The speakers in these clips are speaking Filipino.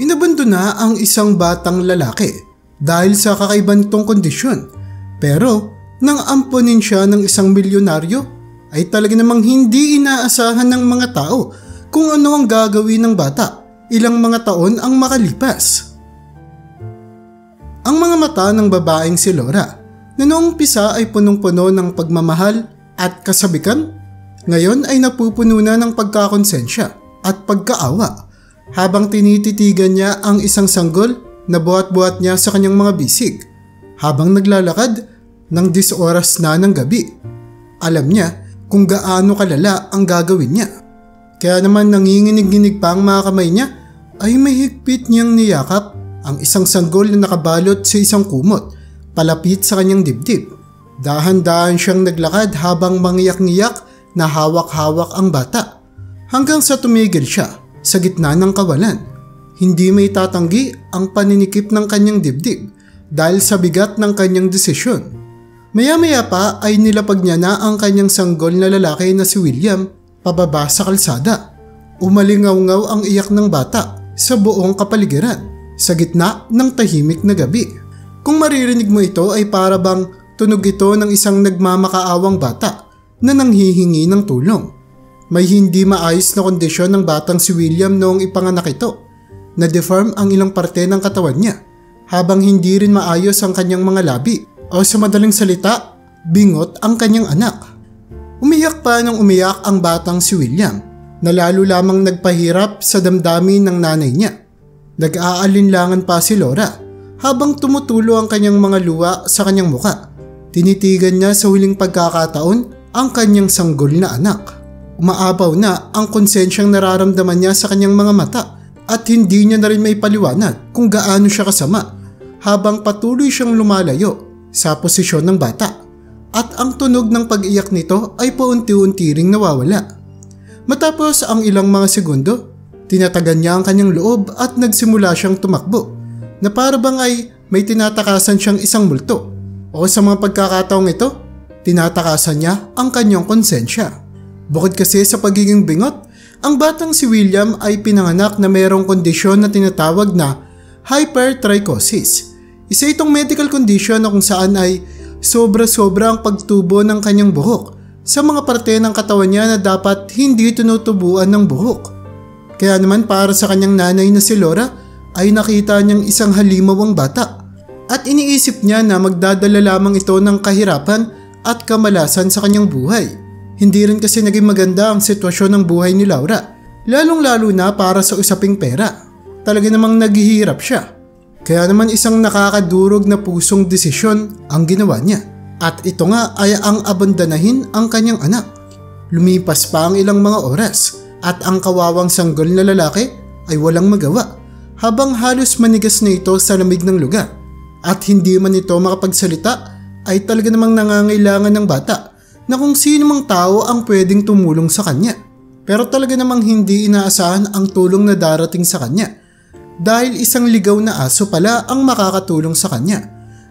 Inabandona ang isang batang lalaki dahil sa kakaiba nitong kondisyon. Pero nang ampunin siya ng isang milyonaryo ay talaga namang hindi inaasahan ng mga tao kung ano ang gagawin ng bata ilang mga taon ang makalipas. Ang mga mata ng babaeng si Laura na noong umpisa ay punong-puno ng pagmamahal at kasabikan, ngayon ay napupuno na ng pagkakonsensya at pagkaawa habang tinititigan niya ang isang sanggol na buhat-buhat niya sa kanyang mga bisig habang naglalakad ng 10 oras na ng gabi. Alam niya kung gaano kalala ang gagawin niya. Kaya naman nanginginig-nginig pa ang mga kamay niya ay may higpit niyang niyakap ang isang sanggol na nakabalot sa isang kumot palapit sa kanyang dibdib. Dahan-dahan siyang naglakad habang mangiyak-ngiyak na hawak-hawak ang bata hanggang sa tumigil siya sa gitna ng kawalan. Hindi may tatanggi ang paninikip ng kanyang dibdib dahil sa bigat ng kanyang desisyon. Maya-maya pa ay nilapag niya na ang kanyang sanggol na lalaki na si William pababa sa kalsada. Umalingaw-ngaw ang iyak ng bata sa buong kapaligiran sa gitna ng tahimik na gabi. Kung maririnig mo ito ay para bang tunog ito ng isang nagmamakaawang bata na nanghihingi ng tulong. May hindi maayos na kondisyon ng batang si William noong ipanganak ito. Na-deform ang ilang parte ng katawan niya habang hindi rin maayos ang kanyang mga labi o sa madaling salita, bingot ang kanyang anak. Umiyak pa nang umiyak ang batang si William na lalo lamang nagpahirap sa damdamin ng nanay niya. Nag-aalinlangan pa si Laura habang tumutulo ang kanyang mga luha sa kanyang muka. Tinitigan niya sa huling pagkakataon ang kanyang sanggol na anak. Umaapaw na ang konsensyang nararamdaman niya sa kanyang mga mata at hindi niya na rin may paliwanag kung gaano siya kasama habang patuloy siyang lumalayo sa posisyon ng bata at ang tunog ng pag-iyak nito ay paunti-unti ring nawawala. Matapos ang ilang mga segundo, tinatagan niya ang kanyang loob at nagsimula siyang tumakbo na para bang ay may tinatakasan siyang isang multo o sa mga pagkakataong ito, tinatakasan niya ang kanyang konsensya. Bukod kasi sa pagiging bingot, ang batang si William ay pinanganak na mayroong kondisyon na tinatawag na hypertrichosis. Isa itong medical condition na kung saan ay sobra-sobra ang pagtubo ng kanyang buhok sa mga parte ng katawan niya na dapat hindi tinutubuan ng buhok. Kaya naman para sa kanyang nanay na si Laura ay nakita niyang isang halimaw ang bata at iniisip niya na magdadala lamang ito ng kahirapan at kamalasan sa kanyang buhay. Hindi rin kasi naging maganda ang sitwasyon ng buhay ni Laura, lalong-lalo na para sa usaping pera. Talaga namang naghihirap siya. Kaya naman isang nakakadurog na pusong desisyon ang ginawa niya. At ito nga ay ang abandanahin ang kanyang anak. Lumipas pa ang ilang mga oras at ang kawawang sanggol na lalaki ay walang magawa habang halos manigas na ito sa lamig ng lugar. At hindi man ito makapagsalita ay talaga namang nangangailangan ng bata na kung sino mang tao ang pwedeng tumulong sa kanya. Pero talaga namang hindi inaasahan ang tulong na darating sa kanya dahil isang ligaw na aso pala ang makakatulong sa kanya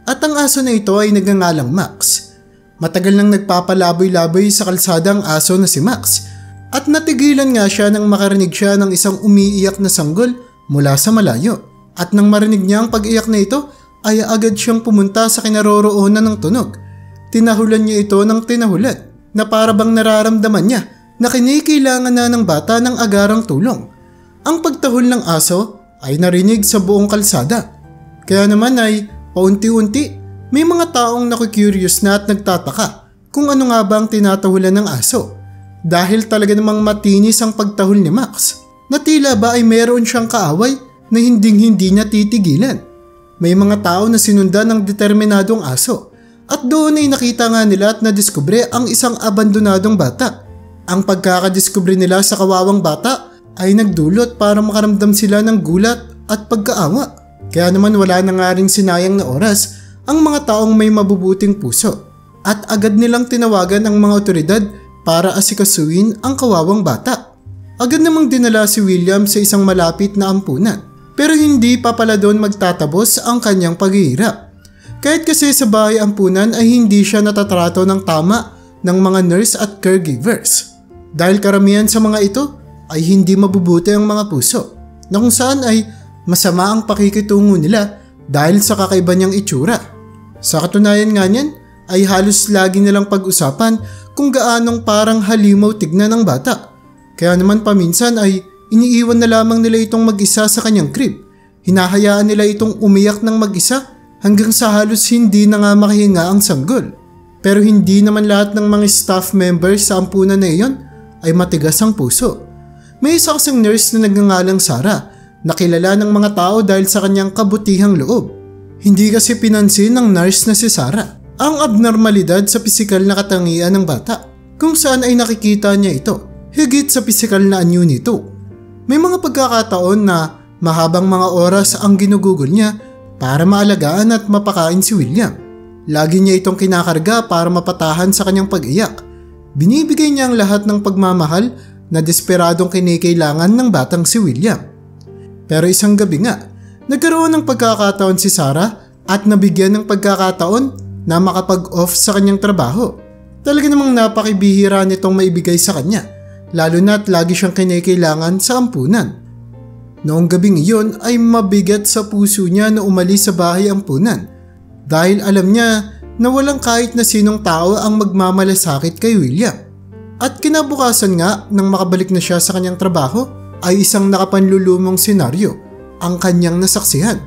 at ang aso na ito ay nagngangalang Max. Matagal nang nagpapalaboy-laboy sa kalsada ang aso na si Max at natigilan nga siya nang makarinig siya ng isang umiiyak na sanggol mula sa malayo. At nang marinig niya ang pag-iyak na ito ay agad siyang pumunta sa kinaroroonan ng tunog. Tinahulan niya ito ng tinahulan na para bang nararamdaman niya na kinikailangan na ng bata ng agarang tulong. Ang pagtahol ng aso ay narinig sa buong kalsada. Kaya naman ay paunti-unti may mga taong naku-curious na at nagtataka kung ano nga ba ang tinatahulan ng aso. Dahil talaga namang matinis ang pagtahol ni Max na tila ba ay meron siyang kaaway na hinding-hindi niya titigilan. May mga tao na sinundan ng determinadong aso. At doon ay nakita nga nila at nadiskubre ang isang abandonadong bata. Ang pagkakadiskubre nila sa kawawang bata ay nagdulot para makaramdam sila ng gulat at pagkaawa. Kaya naman wala na nga rin sinayang na oras ang mga taong may mabubuting puso. At agad nilang tinawagan ang mga otoridad para asikasuin ang kawawang bata. Agad namang dinala si William sa isang malapit na ampunan. Pero hindi pa pala doon magtatabos ang kanyang paghihirap. Kahit kasi sa bahay ampunan ay hindi siya natatrato ng tama ng mga nurse at caregivers. Dahil karamihan sa mga ito ay hindi mabubuti ang mga puso na kung saan ay masama ang pakikitungo nila dahil sa kakaiba niyang itsura. Sa katunayan nga niyan ay halos lagi nilang pag-usapan kung gaanong parang halimaw tignan ng bata. Kaya naman paminsan ay iniiwan na lamang nila itong mag-isa sa kanyang crib. Hinahayaan nila itong umiyak ng mag-isa hanggang sa halos hindi na nga makahinga ang sanggol. Pero hindi naman lahat ng mga staff members sa ampunan na iyon ay matigas ang puso. May isa kasing nurse na nagngangalang Sarah na kilala ng mga tao dahil sa kanyang kabutihang loob. Hindi kasi pinansin ng nurse na si Sarah ang abnormalidad sa pisikal na katangian ng bata, kung saan ay nakikita niya ito higit sa pisikal na anyo nito. May mga pagkakataon na mahabang mga oras ang ginugugol niya para maalagaan at mapakain si William. Lagi niya itong kinakarga para mapatahan sa kanyang pag-iyak. Binibigay niya ang lahat ng pagmamahal na desperadong kinikailangan ng batang si William. Pero isang gabi nga, nagkaroon ng pagkakataon si Sarah at nabigyan ng pagkakataon na makapag-off sa kanyang trabaho. Talaga namang napakibihira nitong maibigay sa kanya, lalo na't lagi siyang kinikailangan sa ampunan. Noong gabing iyon ay mabigat sa puso niya na umalis sa bahay ampunan dahil alam niya na walang kahit na sinong tao ang magmamalasakit kay William. At kinabukasan nga nang makabalik na siya sa kanyang trabaho ay isang nakapanlulumong senaryo ang kanyang nasaksihan.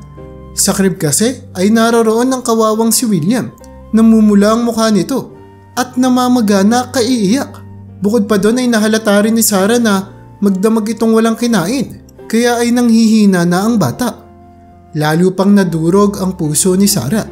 Sa crib kasi ay naroroon ng kawawang si William. Namumula ang mukha nito at namamagana kaiiyak. Bukod pa doon ay nahalata rin ni Sarah na magdamag itong walang kinain, kaya ay nanghihina na ang bata. Lalo pang nadurog ang puso ni Sarah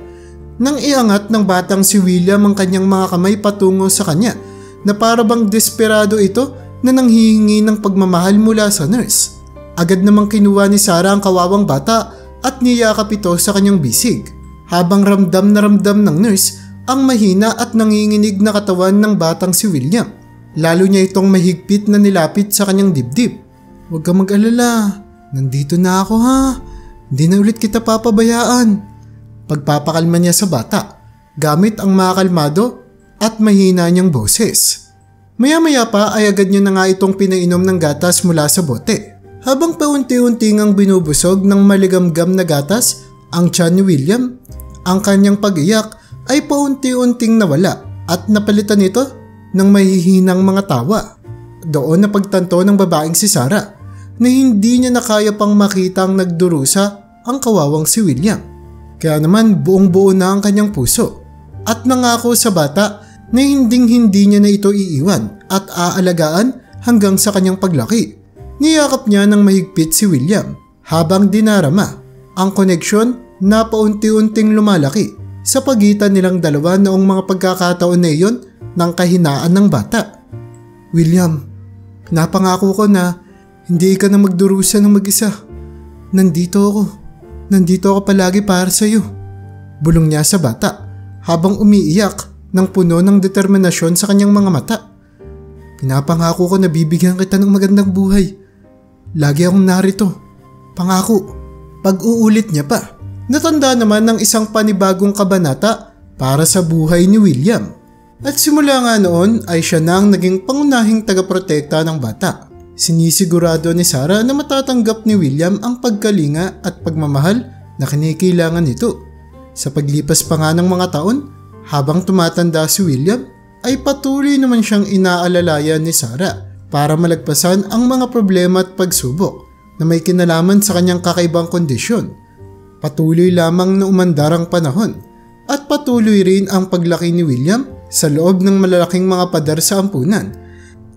nang iangat ng batang si William ang kanyang mga kamay patungo sa kanya na para bang desperado ito na nanghihingi ng pagmamahal mula sa nurse. Agad namang kinuha ni Sarah ang kawawang bata at niyakap ito sa kanyang bisig, habang ramdam na ramdam ng nurse ang mahina at nanginginig na katawan ng batang si William. Lalo niya itong mahigpit na nilapit sa kanyang dibdib. "Huwag kang mag-alala, nandito na ako ha, hindi na ulit kita papabayaan." Pagpapakalma niya sa bata gamit ang makakalmado at mahina niyang boses. Maya-maya pa ay agad niya na nga itong pinainom ng gatas mula sa bote. Habang paunti-unti ngang binubusog ng maligamgam na gatas ang tiyan ni William, ang kanyang pag-iyak ay paunti-unting nawala at napalitan nito ng mahihinang mga tawa. Doon na pagtanto ng babaeng si Sarah na hindi niya na kaya pang makita ang nagdurusa ang kawawang si William. Kaya naman buong-buo na ang kanyang puso at nangako sa bata na hinding-hindi niya na ito iiwan at aalagaan hanggang sa kanyang paglaki. Niyakap niya ng mahigpit si William habang dinarama ang koneksyon na paunti-unting lumalaki sa pagitan nilang dalawa noong mga pagkakataon na iyon ng kahinaan ng bata. "William, napangako ko na hindi ka na magdurusa ng mag-isa. Nandito ako palagi para sa iyo." Bulong niya sa bata habang umiiyak ng puno ng determinasyon sa kanyang mga mata. "Pinapangako ko na bibigyan kita ng magandang buhay. Lagi akong narito. Pangako." Pag-uulit niya pa. Natanda naman ng isang panibagong kabanata para sa buhay ni William. At simula nga noon ay siya na ang naging pangunahing tagaprotekta ng bata. Sinisigurado ni Sarah na matatanggap ni William ang pagkalinga at pagmamahal na kinikailangan nito. Sa paglipas pa nga ng mga taon, habang tumatanda si William, ay patuloy naman siyang inaalalayan ni Sarah para malagpasan ang mga problema at pagsubok na may kinalaman sa kanyang kakaibang kondisyon. Patuloy lamang na umandar ang panahon at patuloy rin ang paglaki ni William sa loob ng malalaking mga pader sa ampunan.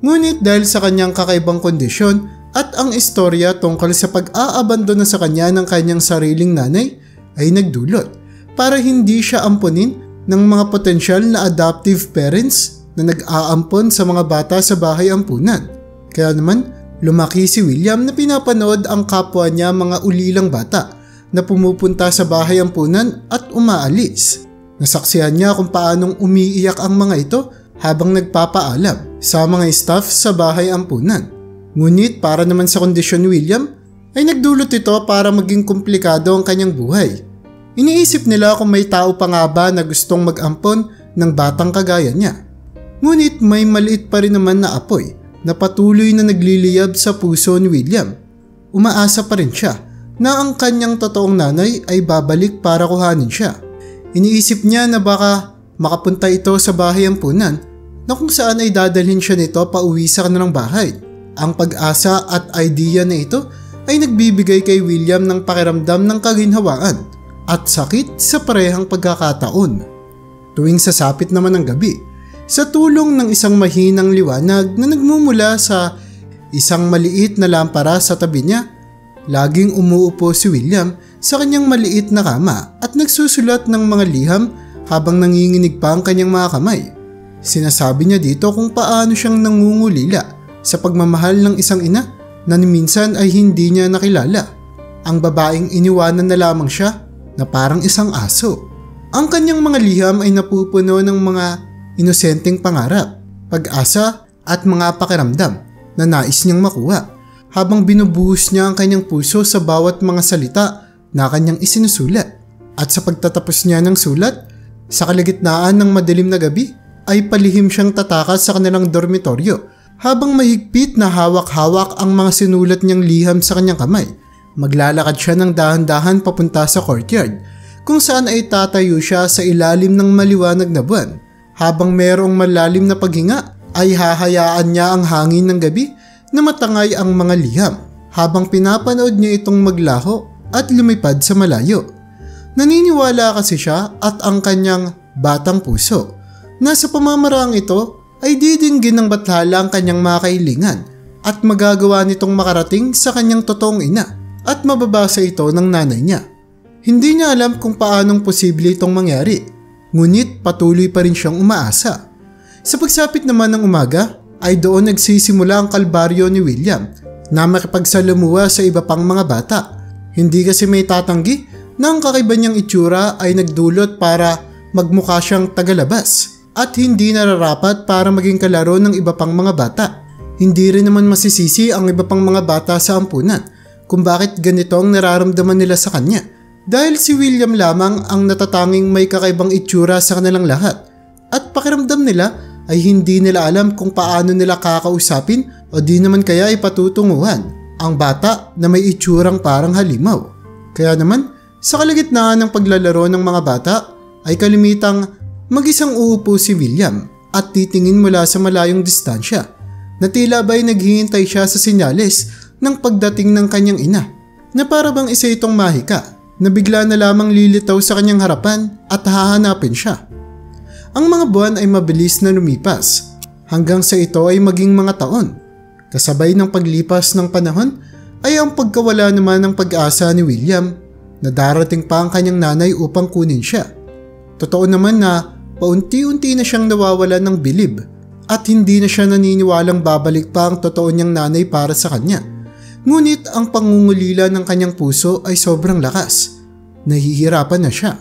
Ngunit dahil sa kanyang kakaibang kondisyon at ang istorya tungkol sa pag-aabandona sa kanya ng kanyang sariling nanay ay nagdulot para hindi siya ampunin ng mga potensyal na adoptive parents na nag-aampon sa mga bata sa bahay ampunan. Kaya naman, lumaki si William na pinapanood ang kapwa niya mga ulilang bata na pumupunta sa bahay ampunan at umaalis. Nasaksihan niya kung paanong umiiyak ang mga ito habang nagpapaalam sa mga staff sa bahay ampunan. Ngunit para naman sa kondisyon ni William, ay nagdulot ito para maging komplikado ang kanyang buhay. Iniisip nila kung may tao pa nga ba na gustong mag-ampon ng batang kagaya niya. Ngunit may maliit pa rin naman na apoy na patuloy na nagliliyab sa puso ni William. Umaasa pa rin siya na ang kanyang totoong nanay ay babalik para kuhanin siya. Iniisip niya na baka makapunta ito sa bahay ampunan na kung saan ay dadalhin siya nito pauwi sa kanilang bahay. Ang pag-asa at idea na ito ay nagbibigay kay William ng pakiramdam ng kaginhawaan at sakit sa parehang pagkakataon. Tuwing sasapit naman ng gabi, sa tulong ng isang mahinang liwanag na nagmumula sa isang maliit na lampara sa tabi niya, laging umuupo si William sa kanyang maliit na kama at nagsusulat ng mga liham habang nanginginig pa ang kanyang mga kamay. Sinasabi niya dito kung paano siyang nangungulila sa pagmamahal ng isang ina na minsan ay hindi niya nakilala. Ang babaeng iniwanan na lamang siya na parang isang aso. Ang kanyang mga liham ay napupuno ng mga inosenteng pangarap, pag-asa at mga pakiramdam na nais niyang makuha habang binubuhos niya ang kanyang puso sa bawat mga salita na kanyang isinusulat. At sa pagtatapos niya ng sulat, sa kalagitnaan ng madilim na gabi ay palihim siyang tatakas sa kanilang dormitoryo habang mahigpit na hawak-hawak ang mga sinulat niyang liham sa kanyang kamay. Maglalakad siya ng dahan-dahan papunta sa courtyard kung saan ay tatayo siya sa ilalim ng maliwanag na buwan. Habang mayroong malalim na paghinga ay hahayaan niya ang hangin ng gabi na matangay ang mga liham habang pinapanood niya itong maglaho at lumipad sa malayo. Naniniwala kasi siya at ang kanyang batang puso na sa pamamaraang ito ay didinggin ng bathala ang kanyang mga kahilingan at magagawa nitong makarating sa kanyang totoong ina at mababasa ito ng nanay niya. Hindi niya alam kung paanong posible itong mangyari, ngunit patuloy pa rin siyang umaasa. Sa pagsapit naman ng umaga ay doon nagsisimula ang kalbaryo ni William na makipagsalamuha sa iba pang mga bata. Hindi kasi may tatanggi na ang kakaiba niyang itsura ay nagdulot para magmukha siyang tagalabas at hindi nararapat para maging kalaro ng iba pang mga bata. Hindi rin naman masisisi ang iba pang mga bata sa ampunan kung bakit ganito ang nararamdaman nila sa kanya dahil si William lamang ang natatanging may kakaibang itsura sa kanilang lahat at pakiramdam nila ay hindi nila alam kung paano nila kakausapin o di naman kaya ipatutunguhan ang bata na may itsurang parang halimaw. Kaya naman sa kalagitnaan ng paglalaro ng mga bata ay kalimitang mag-isang uupo si William at titingin mula sa malayong distansya na tila ba'y naghihintay siya sa senyales ng pagdating ng kanyang ina na para bang isa itong mahika na bigla na lamang lilitaw sa kanyang harapan at hahanapin siya. Ang mga buwan ay mabilis na lumipas hanggang sa ito ay maging mga taon. Kasabay ng paglipas ng panahon ay ang pagkawala naman ng pag-asa ni William na darating pa ang kanyang nanay upang kunin siya. Totoo naman na paunti-unti na siyang nawawala ng bilib at hindi na siya naniniwalang babalik pa ang totoo niyang nanay para sa kanya. Ngunit ang pangungulila ng kanyang puso ay sobrang lakas. Nahihirapan na siya.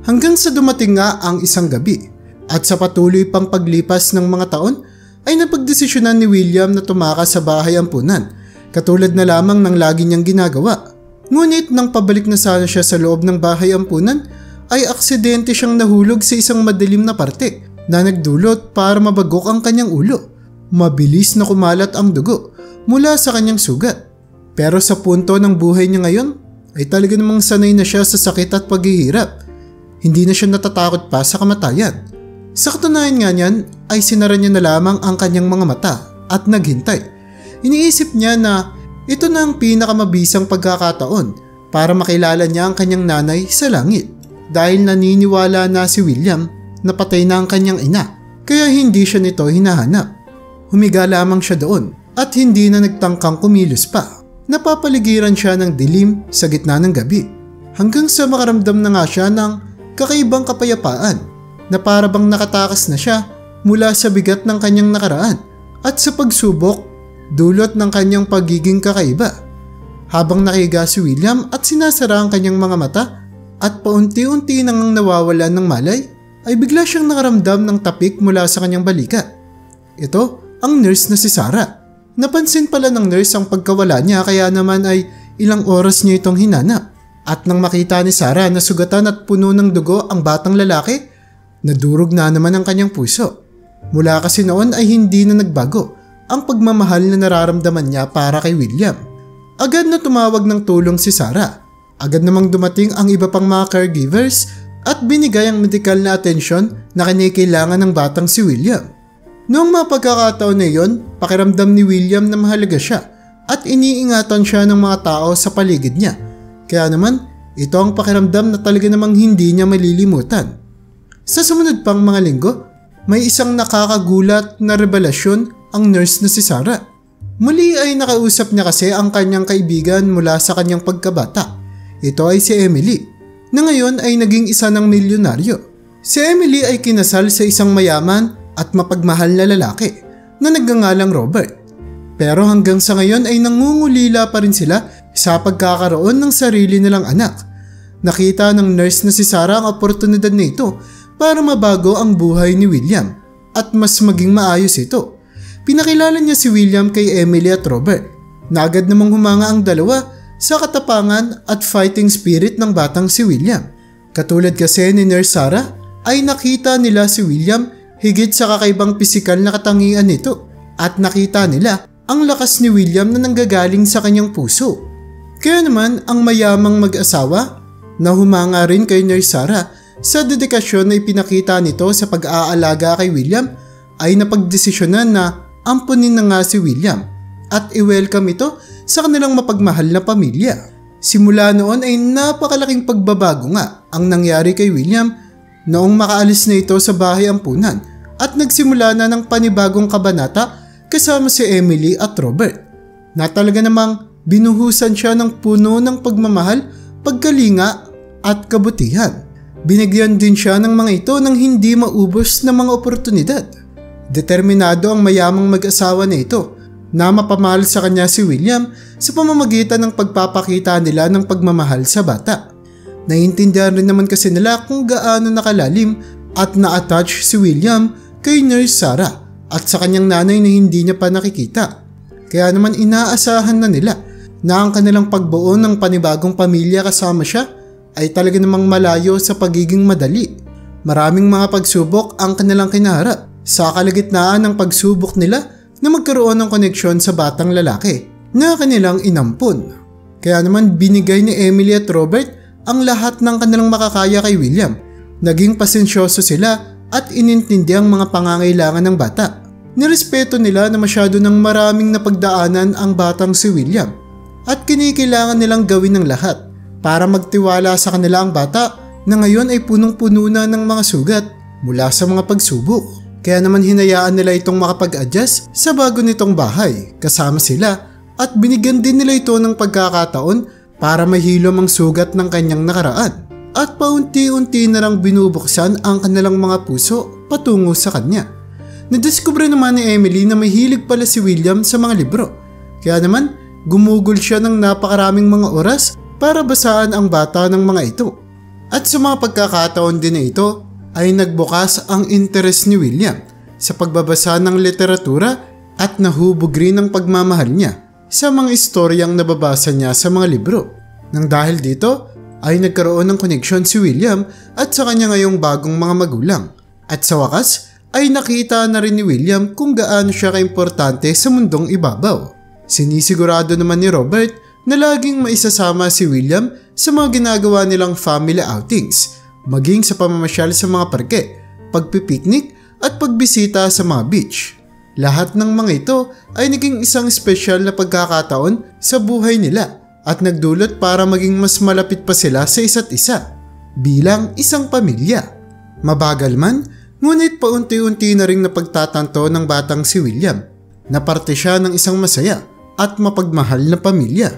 Hanggang sa dumating nga ang isang gabi at sa patuloy pang paglipas ng mga taon ay napagdesisyonan ni William na tumakas sa bahay ampunan katulad na lamang ng lagi niyang ginagawa. Ngunit nang pabalik na sana siya sa loob ng bahay ampunan ay aksidente siyang nahulog sa isang madilim na parte na nagdulot para mabagok ang kanyang ulo. Mabilis na kumalat ang dugo mula sa kanyang sugat. Pero sa punto ng buhay niya ngayon ay talaga namang sanay na siya sa sakit at paghihirap. Hindi na siya natatakot pa sa kamatayan. Sa katunayan nga niyan ay sinara niya na lamang ang kanyang mga mata at naghintay. Iniisip niya na ito na ang pinakamabisang pagkakataon para makilala niya ang kanyang nanay sa langit dahil naniniwala na si William na patay na ang kanyang ina kaya hindi siya nito hinahanap. Humiga lamang siya doon at hindi na nagtangkang kumilos pa. Napapaligiran siya ng dilim sa gitna ng gabi hanggang sa makaramdam na nga siya ng kakaibang kapayapaan na para bang nakatakas na siya mula sa bigat ng kanyang nakaraan at sa pagsubok dulot ng kanyang pagiging kakaiba. Habang nakiga si William at sinasara ang kanyang mga mata at paunti-unti nang nawawalan ng malay ay bigla siyang nakaramdam ng tapik mula sa kanyang balikat. Ito ang nurse na si Sarah. Napansin pala ng nurse ang pagkawala niya kaya naman ay ilang oras niya itong hinanap. At nang makita ni Sarah na sugatan at puno ng dugo ang batang lalaki, nadurog na naman ang kanyang puso. Mula kasi noon ay hindi na nagbago ang pagmamahal na nararamdaman niya para kay William. agad na tumawag ng tulong si Sarah. Agad namang dumating ang iba pang mga caregivers at binigay ang medikal na atensyon na kinikailangan ng batang si William. Noong mga pagkakataon na iyon, pakiramdam ni William na mahalaga siya at iniingatan siya ng mga tao sa paligid niya. Kaya naman, ito ang pakiramdam na talaga namang hindi niya malilimutan. Sa sumunod pang mga linggo, may isang nakakagulat na revelasyon ang nurse na si Sarah. Muli ay nakausap niya kasi ang kanyang kaibigan mula sa kanyang pagkabata. Ito ay si Emily, na ngayon ay naging isa ng milyonaryo. Si Emily ay kinasal sa isang mayaman at mapagmahal na lalaki na nagngangalang Robert. Pero hanggang sa ngayon ay nangungulila pa rin sila sa pagkakaroon ng sarili nilang anak. Nakita ng nurse na si Sarah ang oportunidad na ito para mabago ang buhay ni William at mas maging maayos ito. Pinakilala niya si William kay Emily at Robert na agad namang humanga ang dalawa sa katapangan at fighting spirit ng batang si William. Katulad kasi ni Nurse Sarah ay nakita nila si William higit sa kakaibang pisikal na katangian nito at nakita nila ang lakas ni William na nanggagaling sa kanyang puso. Kaya naman ang mayamang mag-asawa na humanga rin kay Nurse Sarah sa dedikasyon na ipinakita nito sa pag-aalaga kay William ay napagdesisyonan na ampunin na nga si William at i-welcome ito sa kanilang mapagmahal na pamilya. Simula noon ay napakalaking pagbabago nga ang nangyari kay William noong makaalis na ito sa bahay ampunan at nagsimula na ng panibagong kabanata kasama si Emily at Robert na talaga namang binuhusan siya ng puno ng pagmamahal, pagkalinga at kabutihan. Binigyan din siya ng mga ito ng hindi maubos na mga oportunidad. Determinado ang mayamang mag-asawa na ito na mapamahal sa kanya si William sa pamamagitan ng pagpapakita nila ng pagmamahal sa bata. Naiintindihan rin naman kasi nila kung gaano nakalalim at na-attach si William kay Nurse Sarah at sa kanyang nanay na hindi niya pa nakikita. Kaya naman inaasahan na nila na ang kanilang pagbuo ng panibagong pamilya kasama siya ay talaga namang malayo sa pagiging madali. Maraming mga pagsubok ang kanilang kinaharap sa kalagitnaan ng pagsubok nila na magkaroon ng koneksyon sa batang lalaki na kanilang inampun. Kaya naman binigay ni Emily at Robert ang lahat ng kanilang makakaya kay William. Naging pasensyoso sila at inintindi ang mga pangangailangan ng bata. Nirespeto nila na masyado ng maraming napagdaanan ang batang si William at kinikailangan nilang gawin ng lahat para magtiwala sa kanila ang bata na ngayon ay punong-puno na ng mga sugat mula sa mga pagsubok. Kaya naman hinayaan nila itong makapag-adjust sa bago nitong bahay kasama sila at binigyan din nila ito ng pagkakataon para mahilom ang sugat ng kanyang nakaraan at paunti-unti na lang binubuksan ang kanilang mga puso patungo sa kanya. Nadiskubre naman ni Emily na may hilig pala si William sa mga libro kaya naman gumugol siya ng napakaraming mga oras para basaan ang bata ng mga ito. At sa mga pagkakataon din na ito ay nagbukas ang interes ni William sa pagbabasa ng literatura at nahubog rin ang pagmamahal niya sa mga istoryang nababasa niya sa mga libro. Nang dahil dito ay nagkaroon ng koneksyon si William at sa kanya ngayong bagong mga magulang. At sa wakas ay nakita na rin ni William kung gaano siya kaimportante sa mundong ibabaw. Sinisigurado naman ni Robert na laging maisasama si William sa mga ginagawa nilang family outings, maging sa pamamasyal sa mga parke, pagpipiknik at pagbisita sa mga beach. Lahat ng mga ito ay naging isang espesyal na pagkakataon sa buhay nila at nagdulot para maging mas malapit pa sila sa isa't isa bilang isang pamilya. Mabagal man, ngunit paunti-unti na ring napagtatanto ng batang si William na parte siya ng isang masaya at mapagmahal na pamilya.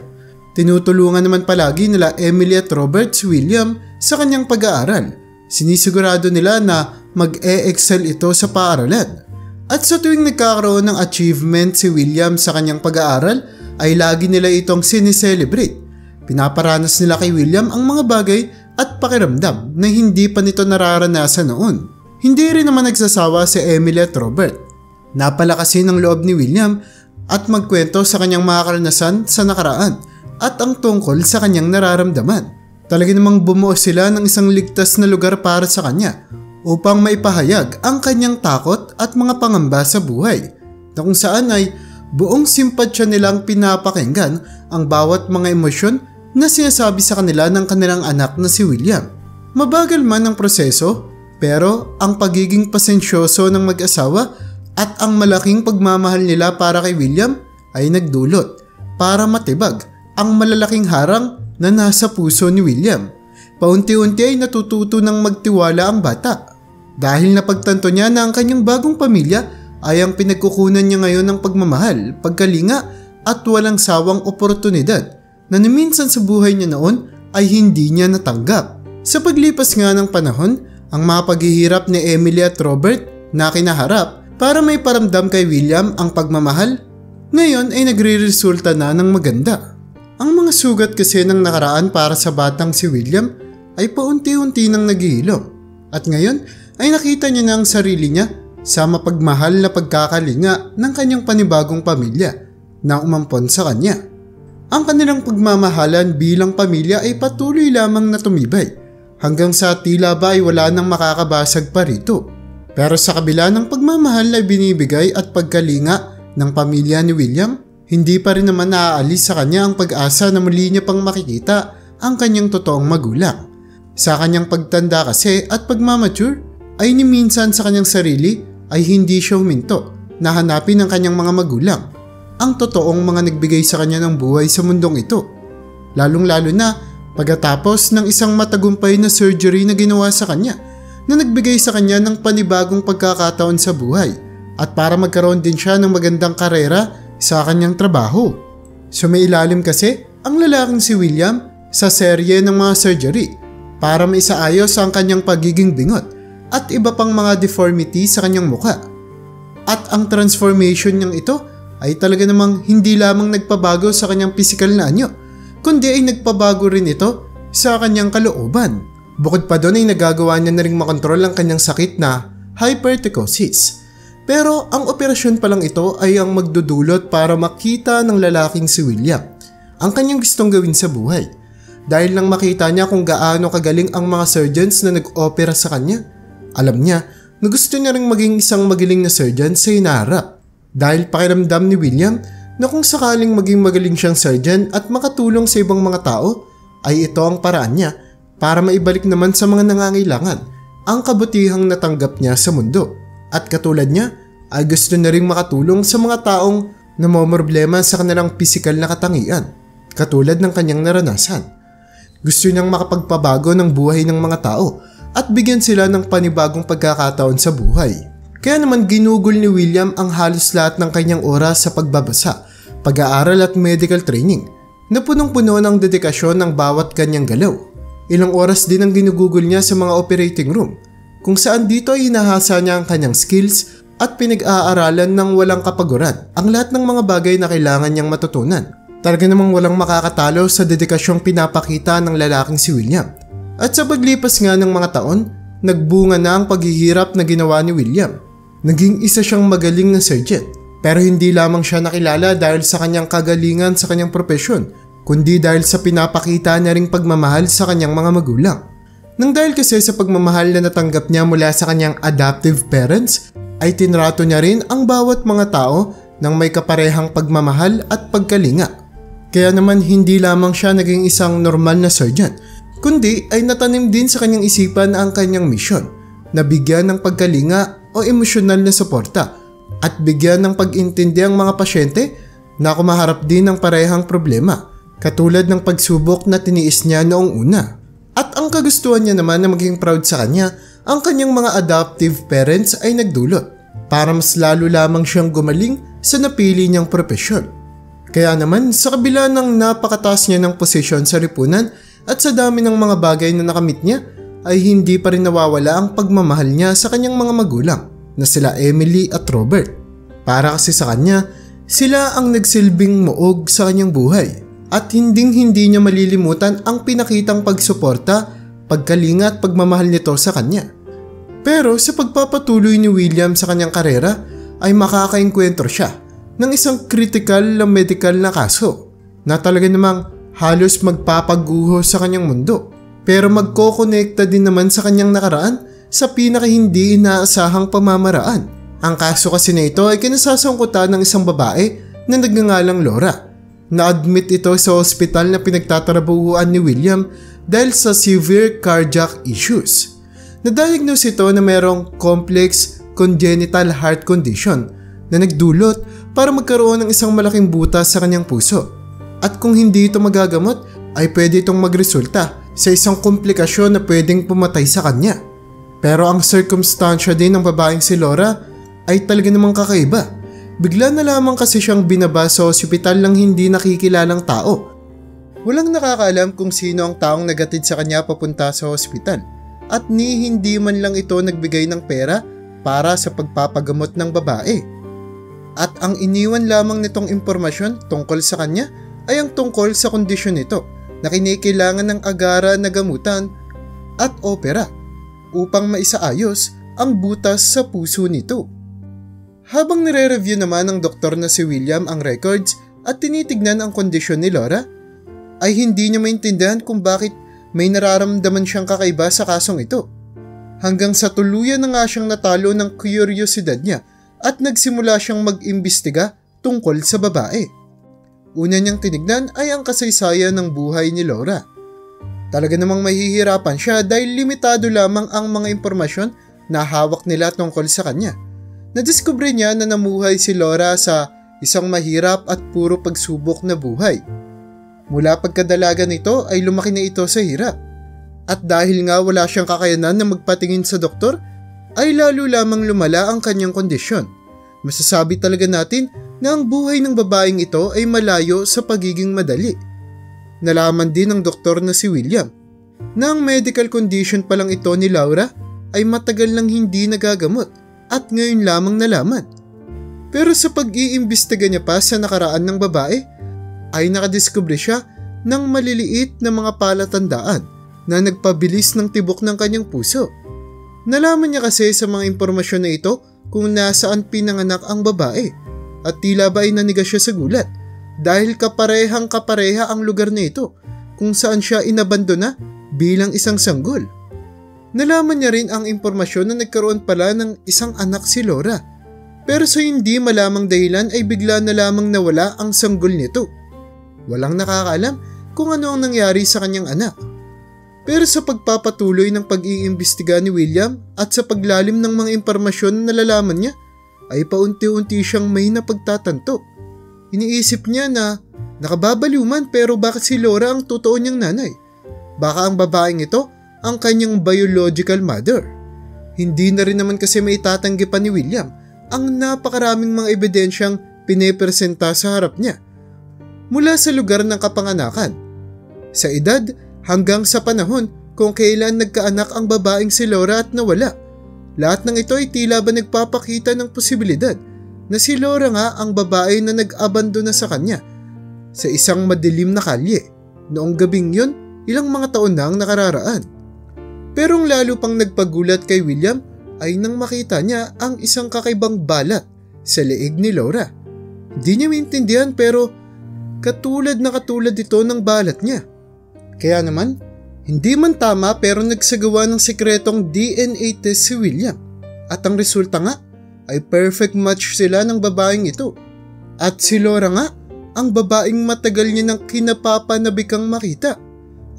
Tinutulungan naman palagi nila Emily at Robert si William sa kanyang pag-aaral. Sinisigurado nila na mag-e-excel ito sa paaralan. At sa tuwing nagkakaroon ng achievement si William sa kanyang pag-aaral ay lagi nila itong sineselebrate. Pinaparanas nila kay William ang mga bagay at pakiramdam na hindi pa nito nararanasan noon. Hindi rin naman nagsasawa si Emily at Robert. Napalakasin ang loob ni William at magkwento sa kanyang mga karanasan sa nakaraan at ang tungkol sa kanyang nararamdaman. Talaga namang bumuo sila ng isang ligtas na lugar para sa kanya upang maipahayag ang kanyang takot at mga pangamba sa buhay, na kung saan ay buong simpatsya nilang pinapakinggan ang bawat mga emosyon na sinasabi sa kanila ng kanilang anak na si William. Mabagal man ang proseso, pero ang pagiging pasensyoso ng mag-asawa at ang malaking pagmamahal nila para kay William ay nagdulot para matibag ang malalaking harang na nasa puso ni William. Paunti-unti ay natututo ng magtiwala ang bata dahil napagtanto niya na ang kanyang bagong pamilya ay ang pinagkukunan niya ngayon ng pagmamahal, pagkalinga at walang sawang oportunidad na minsan sa buhay niya noon ay hindi niya natanggap. Sa paglipas nga ng panahon, ang mga paghihirap ni Emily at Robert na kinaharap para may paramdam kay William ang pagmamahal, ngayon ay nagre-resulta na ng maganda. Ang mga sugat kasi ng nakaraan para sa batang si William ay paunti-unti nang naghihilom at ngayon ay nakita niya na ang sarili niya sa mapagmahal na pagkakalinga ng kanyang panibagong pamilya na umampon sa kanya. Ang kanilang pagmamahalan bilang pamilya ay patuloy lamang na tumibay hanggang sa tila ba ay wala nang makakabasag pa rito. Pero sa kabila ng pagmamahal na binibigay at pagkalinga ng pamilya ni William, hindi pa rin naman naaalis sa kanya ang pag-asa na muli niya pang makikita ang kanyang totoong magulang. Sa kanyang pagtanda kasi at pagmamature ay ni minsan sa kanyang sarili ay hindi siya huminto na hanapin ang kanyang mga magulang, ang totoong mga nagbigay sa kanya ng buhay sa mundong ito. Lalong-lalo na pagkatapos ng isang matagumpay na surgery na ginawa sa kanya na nagbigay sa kanya ng panibagong pagkakataon sa buhay at para magkaroon din siya ng magandang karera sa kanyang trabaho. Sumailalim kasi ang lalaking si William sa serye ng mga surgery para maisaayos ang kanyang pagiging bingot at iba pang mga deformity sa kanyang muka. At ang transformation niyang ito ay talaga namang hindi lamang nagpabago sa kanyang pisikal na anyo, kundi ay nagpabago rin ito sa kanyang kalooban. Bukod pa doon ay nagagawa niya na ring makontrol ang kanyang sakit na hypertrichosis. Pero ang operasyon pa lang ito ay ang magdudulot para makita ng lalaking si William ang kanyang gustong gawin sa buhay. Dahil nang makita niya kung gaano kagaling ang mga surgeons na nag-opera sa kanya, alam niya na gusto niya ring maging isang magaling na surgeon sa hinaharap. Dahil pakiramdam ni William na kung sakaling maging magaling siyang surgeon at makatulong sa ibang mga tao, ay ito ang paraan niya para maibalik naman sa mga nangangailangan ang kabutihang natanggap niya sa mundo. At katulad niya, ay gusto na ring makatulong sa mga taong namomroblema sa kanilang pisikal na katangian, katulad ng kanyang naranasan. Gusto niyang makapagpabago ng buhay ng mga tao at bigyan sila ng panibagong pagkakataon sa buhay. Kaya naman ginugol ni William ang halos lahat ng kanyang oras sa pagbabasa, pag-aaral at medical training na punong-puno ng dedikasyon ng bawat kanyang galaw. Ilang oras din ang ginugugol niya sa mga operating room, kung saan dito ay hinahasa niya ang kanyang skills at pinag-aaralan ng walang kapaguran ang lahat ng mga bagay na kailangan niyang matutunan. Talaga namang walang makakatalo sa dedikasyong pinapakita ng lalaking si William. At sa paglipas nga ng mga taon, nagbunga na ang paghihirap na ginawa ni William. Naging isa siyang magaling na surgeon. Pero hindi lamang siya nakilala dahil sa kanyang kagalingan sa kanyang propesyon, kundi dahil sa pinapakita niya ring pagmamahal sa kanyang mga magulang. Nang dahil kasi sa pagmamahal na natanggap niya mula sa kanyang adoptive parents, ay tinrato niya rin ang bawat mga tao ng may kaparehang pagmamahal at pagkalinga. Kaya naman hindi lamang siya naging isang normal na surgeon, kundi ay natanim din sa kanyang isipan ang kanyang misyon na bigyan ng pagkalinga o emosyonal na suporta at bigyan ng pag-intindi ang mga pasyente na kumaharap din ng parehang problema, katulad ng pagsubok na tiniis niya noong una. At ang kagustuhan niya naman na maging proud sa kanya, ang kanyang mga adoptive parents ay nagdulot para mas lalo lamang siyang gumaling sa napili niyang propesyon. Kaya naman sa kabila ng napakataas niya ng posisyon sa lipunan at sa dami ng mga bagay na nakamit niya, ay hindi pa rin nawawala ang pagmamahal niya sa kanyang mga magulang na sila Emily at Robert. Para kasi sa kanya, sila ang nagsilbing muog sa kanyang buhay at hindi niya malilimutan ang pinakitang pagsuporta, pagkalinga at pagmamahal nito sa kanya. Pero sa pagpapatuloy ni William sa kanyang karera ay makakaengkwentro siya ng isang critical na medical na kaso na talaga namang halos magpapaguho sa kanyang mundo, pero magkokonekta din naman sa kanyang nakaraan sa pinaka hindi inaasahang pamamaraan. Ang kaso kasi na ito ay kinasasangkutan ng isang babae na nagngangalang Laura Na-admit ito sa ospital na pinagtatrabahuan ni William dahil sa severe cardiac issues. Na-diagnose ito na mayroong complex congenital heart condition na nagdulot para magkaroon ng isang malaking butas sa kanyang puso. At kung hindi ito magagamot, ay pwede itong magresulta sa isang komplikasyon na pwedeng pumatay sa kanya. Pero ang circumstansya din ng babaeng si Laura ay talaga namang kakaiba. Bigla na lamang kasi siyang binaba sa ospital ng hindi nakikilalang tao. Walang nakakaalam kung sino ang taong nagatid sa kanya papunta sa ospital at hindi man lang ito nagbigay ng pera para sa pagpapagamot ng babae. At ang iniwan lamang nitong impormasyon tungkol sa kanya ay ang tungkol sa kondisyon nito na kinikailangan ng agara na gamutan at opera upang maisaayos ang butas sa puso nito. Habang nire-review naman ng doktor na si William ang records at tinitignan ang kondisyon ni Laura, ay hindi niya maintindihan kung bakit may nararamdaman siyang kakaiba sa kasong ito. Hanggang sa tuluyan na nga siyang natalo ng kuryosidad niya at nagsimula siyang mag-imbestiga tungkol sa babae. Una niyang tinignan ay ang kasaysayan ng buhay ni Laura. Talaga namang mahihirapan siya dahil limitado lamang ang mga impormasyon na hawak nila tungkol sa kanya. Nadiskubre niya na namuhay si Laura sa isang mahirap at puro pagsubok na buhay. Mula pagkadalaga nito ay lumaki na ito sa hirap. At dahil nga wala siyang kakayanan na magpatingin sa doktor, ay lalo lamang lumala ang kanyang kondisyon. Masasabi talaga natin na ang buhay ng babaeng ito ay malayo sa pagiging madali. Nalaman din ng doktor na si William na ang medical condition pa lang ito ni Laura ay matagal nang hindi nagagamot at ngayon lamang nalaman. Pero sa pag-iimbestiga niya pa sa nakaraan ng babae, ay nakadiskubre siya ng maliliit na mga palatandaan na nagpabilis ng tibok ng kanyang puso. Nalaman niya kasi sa mga impormasyon na ito kung nasaan pinanganak ang babae at tila ba ay naniga siya sa gulat dahil kaparehang-kapareha ang lugar na ito kung saan siya inabandona bilang isang sanggol. Nalaman niya rin ang impormasyon na nagkaroon pala ng isang anak si Laura. Pero sa hindi malamang dahilan ay bigla na lamang nawala ang sanggol nito. Walang nakakaalam kung ano ang nangyari sa kanyang anak. Pero sa pagpapatuloy ng pag-iimbestiga ni William at sa paglalim ng mga impormasyon na nalalaman niya, ay paunti-unti siyang may napagtatanto. Iniisip niya na nakababaliw man pero bakit si Laura ang totoo niyang nanay? Baka ang babaeng ito ang kanyang biological mother. Hindi na rin naman kasi may tatanggi pa ni William ang napakaraming mga ebidensyang pinepresenta sa harap niya. Mula sa lugar ng kapanganakan, sa edad hanggang sa panahon kung kailan nagkaanak ang babaeng si Laura at nawala. Lahat ng ito ay tila ba nagpapakita ng posibilidad na si Laura nga ang babae na nag-abandona sa kanya sa isang madilim na kalye. Noong gabing yun, ilang mga taon na ang nakararaan. Pero ang lalo pang nagpagulat kay William ay nang makita niya ang isang kakaibang balat sa leeg ni Laura. Hindi niya maintindihan pero katulad ito ng balat niya. Kaya naman, hindi man tama pero nagsagawa ng sekretong DNA test si William. At ang resulta nga ay perfect match sila ng babaeng ito. At si Laura nga, ang babaeng matagal niya nang kinapapanabikang makita.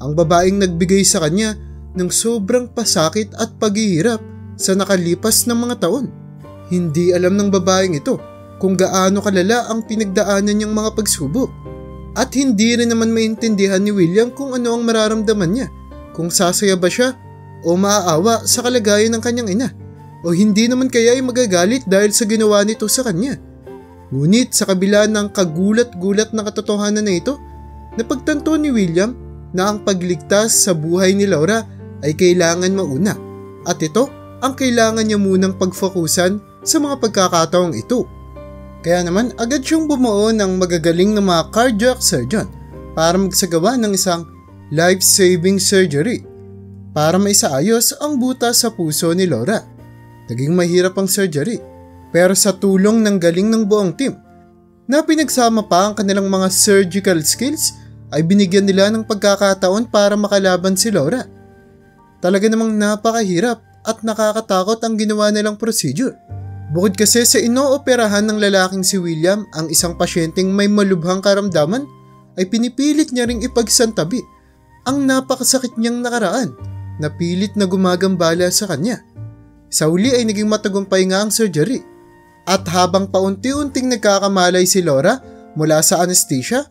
Ang babaeng nagbigay sa kanya ng sobrang pasakit at paghihirap sa nakalipas na mga taon. Hindi alam ng babaeng ito kung gaano kalala ang pinagdaanan niyang mga pagsubok. At hindi rin naman maintindihan ni William kung ano ang mararamdaman niya, kung sasaya ba siya o maaawa sa kalagayan ng kanyang ina, o hindi naman kaya ay magagalit dahil sa ginawa nito sa kanya. Ngunit sa kabila ng kagulat-gulat na katotohanan na ito, napagtanto ni William na ang pagligtas sa buhay ni Laura ay kailangan mauna, at ito ang kailangan niya munang pagfokusan sa mga pagkakataong ito. Kaya naman agad siyang bumuo ng magagaling na mga cardiac surgeon para magsagawa ng isang life-saving surgery para maisaayos ang butas sa puso ni Laura. Naging mahirap ang surgery, pero sa tulong ng galing ng buong team na pinagsama pa ang kanilang mga surgical skills ay binigyan nila ng pagkakataon para makalaban si Laura. Talaga namang napakahirap at nakakatakot ang ginawa nilang procedure. Bukod kasi sa inooperahan ng lalaking si William ang isang pasyenteng may malubhang karamdaman, ay pinipilit niya ring ipagsantabi ang napakasakit niyang nakaraan na pilit na gumagambala sa kanya. Sa huli ay naging matagumpay nga ang surgery. At habang paunti-unting nagkakamalay si Laura mula sa anesthesia,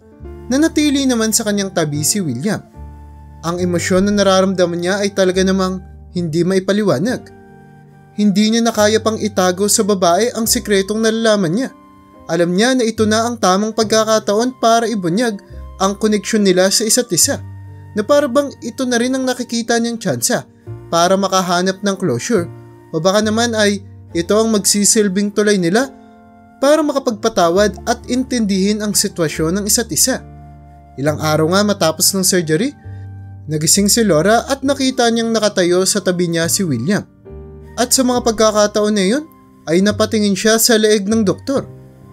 nanatili naman sa kanyang tabi si William. Ang emosyon na nararamdaman niya ay talaga namang hindi maipaliwanag. Hindi niya na kaya pang itago sa babae ang sikretong nalalaman niya. Alam niya na ito na ang tamang pagkakataon para ibunyag ang koneksyon nila sa isa't isa, na para bang ito na rin ang nakikita niyang tsansa para makahanap ng closure, o baka naman ay ito ang magsisilbing tulay nila para makapagpatawad at intindihin ang sitwasyon ng isa't isa. Ilang araw nga matapos ng surgery, nagising si Laura at nakita niyang nakatayo sa tabi niya si William. At sa mga pagkakataon na yun, ay napatingin siya sa leeg ng doktor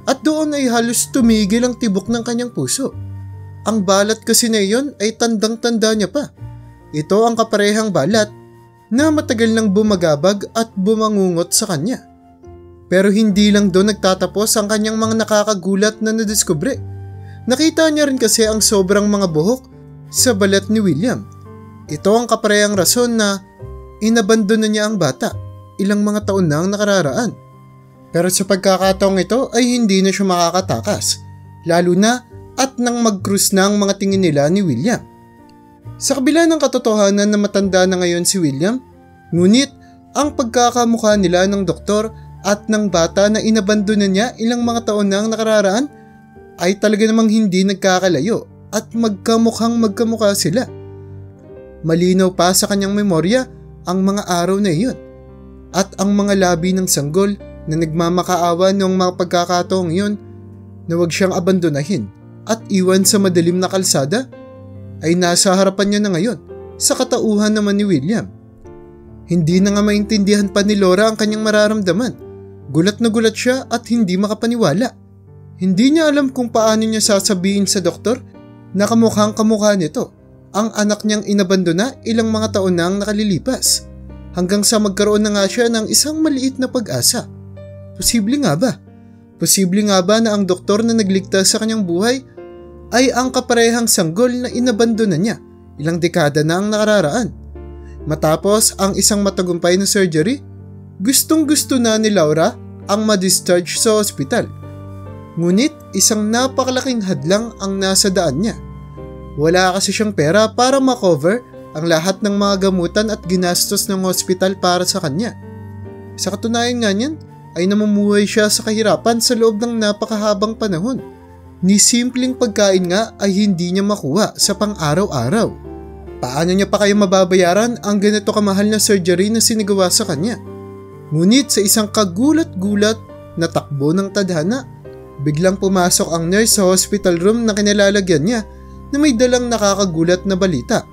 at doon ay halos tumigil ang tibok ng kanyang puso. Ang balat kasi na iyon ay tandang-tanda niya pa. Ito ang kaparehang balat na matagal nang bumagabag at bumangungot sa kanya. Pero hindi lang doon nagtatapos ang kanyang mga nakakagulat na nadiskubre. Nakita niya rin kasi ang sobrang mga buhok sa balat ni William. Ito ang kaparehang rason na inabandon na niya ang bata ilang mga taon na ang nakararaan. Pero sa pagkakataong ito ay hindi na siya makakatakas, lalo na at nang mag-cruise na ang mga tingin nila ni William. Sa kabila ng katotohanan na matanda na ngayon si William, ngunit ang pagkakamukha nila ng doktor at ng bata na inabandonan niya ilang mga taon na ang nakararaan ay talaga namang hindi nagkakalayo at magkamukhang magkamukha sila. Malinaw pa sa kanyang memorya ang mga araw na iyon at ang mga labi ng sanggol na nagmamakaawa noong mga pagkakataong iyon na huwag siyang abandonahin at iwan sa madilim na kalsada ay nasa harapan niya na ngayon sa katauhan naman ni William. Hindi na nga maintindihan pa ni Laura ang kanyang mararamdaman. Gulat na gulat siya at hindi makapaniwala. Hindi niya alam kung paano niya sasabihin sa doktor na kamukhang kamukha nito ang anak niyang inabandona ilang mga taon na ang nakalilipas, hanggang sa magkaroon na nga siya ng isang maliit na pag-asa. Posible nga ba? Posible nga ba na ang doktor na nagligtas sa kanyang buhay ay ang kaparehang sanggol na inabandona niya ilang dekada na ang nakararaan? Matapos ang isang matagumpay na surgery, gustong-gusto na ni Laura ang ma-discharge sa ospital. Ngunit isang napakalaking hadlang ang nasa daan niya. Wala kasi siyang pera para makover ang lahat ng mga gamutan at ginastos ng ospital para sa kanya. Sa katunayan nga niyan, ay namumuhay siya sa kahirapan sa loob ng napakahabang panahon. Ni simpleng pagkain nga ay hindi niya makuha sa pang-araw-araw. Paano niya pa kaya mababayaran ang ganito kamahal na surgery na sinagawa sa kanya? Ngunit sa isang kagulat-gulat na takbo ng tadhana, biglang pumasok ang nurse sa hospital room na kinalalagyan niya na may dalang nakakagulat na balita.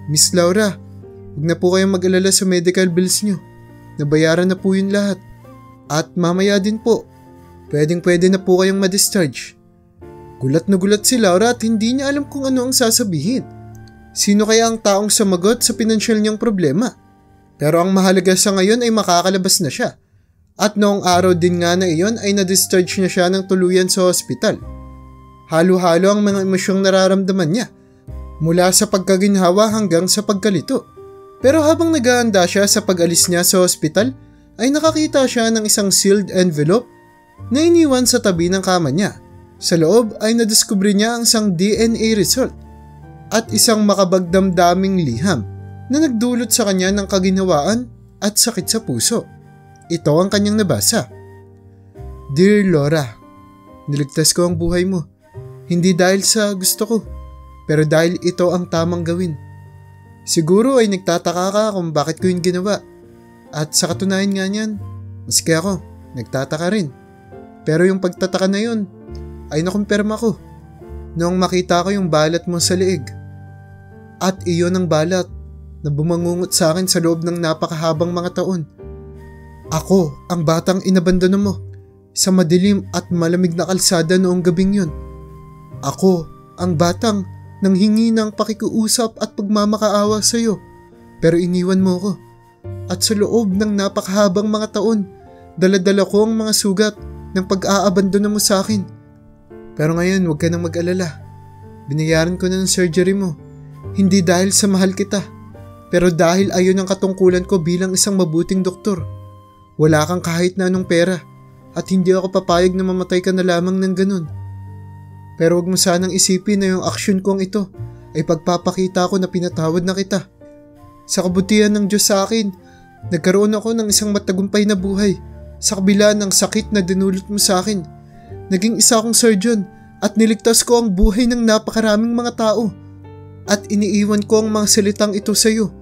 Miss Laura, huwag na po kayong mag-alala sa medical bills niyo. Nabayaran na po yun lahat. At mamaya din po, pwede na po kayong ma-discharge. Gulat na gulat si Laura at hindi niya alam kung ano ang sasabihin. Sino kaya ang taong sumagot sa pinansyal niyang problema? Pero ang mahalaga sa ngayon ay makakalabas na siya. At noong araw din nga na iyon ay na-discharge na siya ng tuluyan sa hospital. Halo-halo ang mga emosyong nararamdaman niya, mula sa pagkaginhawa hanggang sa pagkalito. Pero habang naghahanda siya sa pag-alis niya sa hospital, ay nakakita siya ng isang sealed envelope na iniwan sa tabi ng kama niya. Sa loob ay nadiskubre niya ang isang DNA result at isang makabagdamdaming liham na nagdulot sa kanya ng kaginhawaan at sakit sa puso. Ito ang kanyang nabasa. Dear Laura, niligtas ko ang buhay mo. Hindi dahil sa gusto ko, pero dahil ito ang tamang gawin. Siguro ay nagtataka ka kung bakit ko yun ginawa. At sa katunayan nga niyan, maski ako, nagtataka rin. Pero yung pagtataka na yun, ay nakumpirma ko noong makita ko yung balat mo sa leeg. At iyon ang balat na bumangungot sa akin sa loob ng napakahabang mga taon. Ako ang batang inabandono mo sa madilim at malamig na kalsada noong gabing yun. Ako ang batang nanghingi ng pakikiusap at pagmamakaawa sa iyo, pero iniwan mo ko. At sa loob ng napakahabang mga taon, dala-dala ko ang mga sugat ng pag-aabandono mo sa akin. Pero ngayon, huwag ka nang mag-alala. Binayaran ko na ng surgery mo. Hindi dahil sa mahal kita, pero dahil ayon ang katungkulan ko bilang isang mabuting doktor. Wala kang kahit na anong pera at hindi ako papayag na mamatay ka na lamang ng ganun. Pero huwag mo sanang isipin na yung aksyon kong ito ay pagpapakita ko na pinatawad na kita. Sa kabutihan ng Diyos sa akin, nagkaroon ako ng isang matagumpay na buhay sa kabila ng sakit na dinulot mo sa akin. Naging isa akong surgeon at niligtas ko ang buhay ng napakaraming mga tao. At iniiwan ko ang mga salitang ito sa iyo,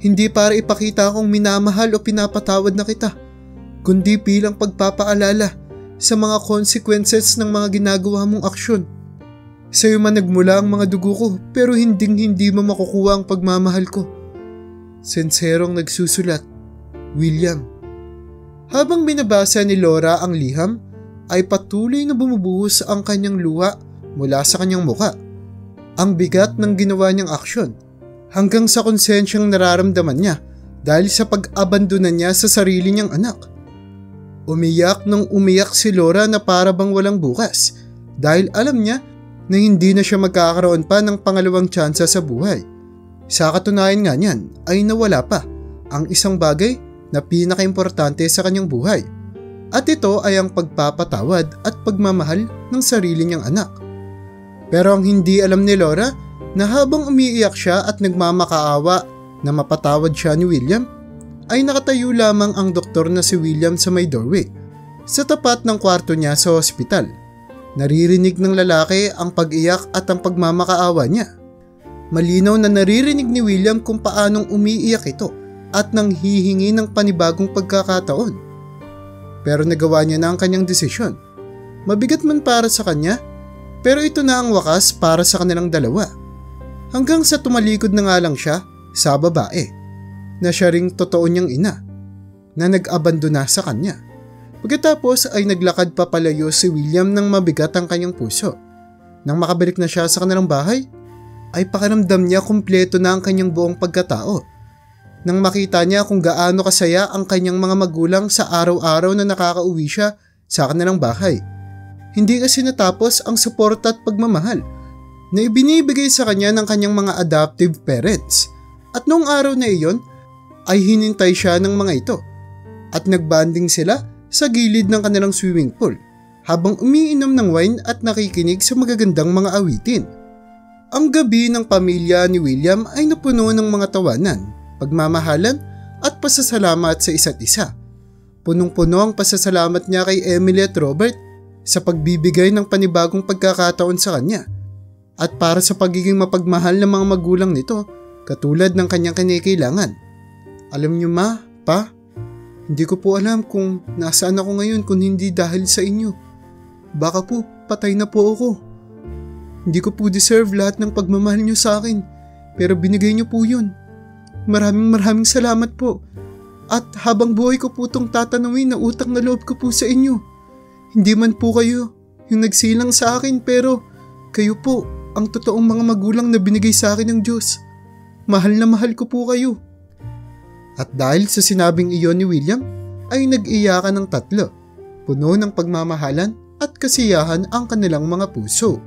hindi para ipakita akong minamahal o pinapatawad na kita, kundi bilang pagpapaalala sa mga consequences ng mga ginagawa mong aksyon. Sa iyo man nagmula ang mga dugo ko, pero hindi mo makukuha ang pagmamahal ko. Sinserong nagsusulat, William. Habang binabasa ni Laura ang liham, ay patuloy na bumubuhos ang kanyang luha mula sa kanyang muka. Ang bigat ng ginawa niyang aksyon, hanggang sa konsensyang nararamdaman niya dahil sa pag-abandonan niya sa sarili niyang anak. Umiyak nang umiyak si Laura na para bang walang bukas dahil alam niya na hindi na siya magkakaroon pa ng pangalawang tsansa sa buhay. Sa katunayan nga niyan ay nawala pa ang isang bagay na pinakaimportante sa kanyang buhay. At ito ay ang pagpapatawad at pagmamahal ng sarili niyang anak. Pero ang hindi alam ni Laura na habang umiiyak siya at nagmamakaawa na mapatawad siya ni William, ay nakatayo lamang ang doktor na si William sa may doorway, sa tapat ng kwarto niya sa ospital. Naririnig ng lalaki ang pag-iyak at ang pagmamakaawa niya. Malinaw na naririnig ni William kung paanong umiiyak ito at nang hihingi ng panibagong pagkakataon. Pero nagawa niya na ang kanyang desisyon. Mabigat man para sa kanya, pero ito na ang wakas para sa kanilang dalawa. Hanggang sa tumalikod na nga lang siya sa babae, na siya ring totoo niyang ina, na nag-abandona sa kanya. Pagkatapos ay naglakad papalayo si William nang mabigat ang kanyang puso. Nang makabalik na siya sa kanilang bahay, ay pakiramdam niya kumpleto na ang kanyang buong pagkatao. Nang makita niya kung gaano kasaya ang kanyang mga magulang sa araw-araw na nakakauwi siya sa kanilang bahay. Hindi kasi natapos ang suporta at pagmamahal na ibinibigay sa kanya ng kanyang mga adoptive parents. At noong araw na iyon ay hinintay siya ng mga ito at nagbanding sila sa gilid ng kanilang swimming pool habang umiinom ng wine at nakikinig sa magagandang mga awitin. Ang gabi ng pamilya ni William ay napuno ng mga tawanan, pagmamahalan at pasasalamat sa isa't isa. Punong-puno ang pasasalamat niya kay Emily at Robert sa pagbibigay ng panibagong pagkakataon sa kanya at para sa pagiging mapagmahal ng mga magulang nito katulad ng kanyang kinikailangan. Alam niyo ma, pa, hindi ko po alam kung nasaan ako ngayon kung hindi dahil sa inyo. Baka po patay na po ako. Hindi ko po deserve lahat ng pagmamahal niyo sa akin, pero binigay niyo po yun. Maraming salamat po. At habang buhay ko po itong tatanawin na utang na loob ko po sa inyo. Hindi man po kayo yung nagsilang sa akin, pero kayo po ang totoong mga magulang na binigay sa akin ng Diyos. Mahal na mahal ko po kayo. At dahil sa sinabing iyon ni William, ay nag-iyakan ng tatlo. Puno ng pagmamahalan at kasiyahan ang kanilang mga puso.